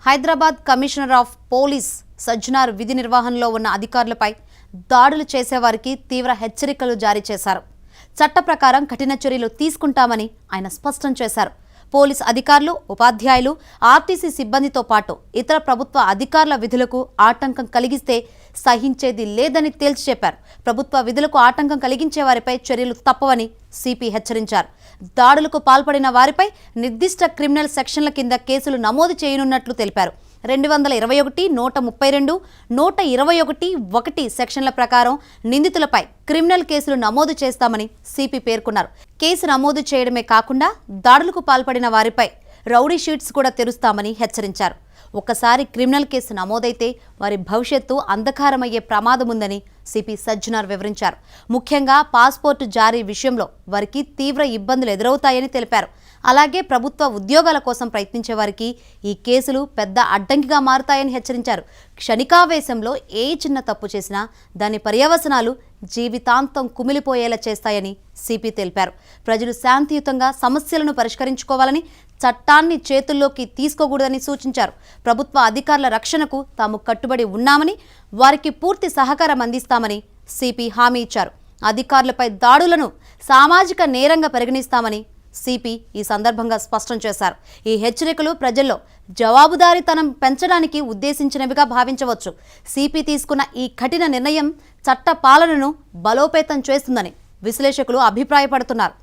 Hyderabad commissioner of police Sajjanar విధి నిర్వహణలో ఉన్న అధికారులపై దాడులు చేసేవారికి తీవ్ర హెచ్చరికలు జారీ చేశారు. చట్ట ప్రకారం కఠిన చర్యలు తీసుకుంటామని ఆయన స్పష్టం చేశారు. పోలీస్ అధికారులు, ఉపాధ్యాయులు, ఆర్టీసీ సిబ్బందితో పాటు ఇతర ప్రభుత్వ అధికారుల విధులకు ఆటంకం కలిగిస్తే సహించేది లేదని తేల్చి చెప్పారు. ప్రభుత్వ విధులకు ఆటంకం కలిగించే వారిపై చర్యలు తప్పవని సిపి హెచ్చరించారు. దాడులకు పాల్పడిన వారిపై నిర్దిష్ట క్రిమినల్ సెక్షన్ల కింద కేసులు నమోదు చేయనున్నట్లు తెలిపారు. 221, 132, 121(1) సెక్షన్ల ప్రకారం నిందితులపై క్రిమినల్ కేసులు నమోదు చేస్తామని సిపి పేర్కొన్నారు. కేసు నమోదు చేయడమే కాకుండా దాడులకు పాల్పడిన వారిపై రౌడీ షీట్స్ కూడా తెరుస్తామని హెచ్చరించారు. ఒక్కసారి క్రిమినల్ కేసు నమోదైతే వారి భవిష్యత్తు అంధకారమయ్యే ప్రమాదం ఉందని సిపి సజ్జనార్ వివరించారు. ముఖ్యంగా పాస్పోర్టు జారీ విషయంలో వారికి తీవ్ర ఇబ్బందులు ఎదురవుతాయని తెలిపారు. అలాగే ప్రభుత్వ ఉద్యోగాల కోసం ప్రయత్నించే వారికి ఈ కేసులు పెద్ద అడ్డంకిగా మారుతాయని హెచ్చరించారు. క్షణికావేశంలో ఏ చిన్న తప్పు చేసినా దాని పర్యవసనాలు జీవితాంతం కుమిలిపోయేలా చేస్తాయని సిపి తెలిపారు. ప్రజలు శాంతియుతంగా సమస్యలను పరిష్కరించుకోవాలని, చట్టాన్ని చేతుల్లోకి తీసుకోకూడదని సూచించారు. ప్రభుత్వ అధికారుల రక్షణకు తాము కట్టుబడి ఉన్నామని, వారికి పూర్తి సహకారం అందిస్తామని సిపి హామీ ఇచ్చారు. అధికారులపై దాడులను సామాజిక నేరంగా పరిగణిస్తామని సిపి ఈ సందర్భంగా స్పష్టం చేశారు. ఈ హెచ్చరికలు ప్రజల్లో జవాబుదారీతనం పెంచడానికి ఉద్దేశించినవిగా భావించవచ్చు. సిపి తీసుకున్న ఈ కఠిన నిర్ణయం చట్ట పాలనను బలోపేతం చేస్తుందని విశ్లేషకులు అభిప్రాయపడుతున్నారు.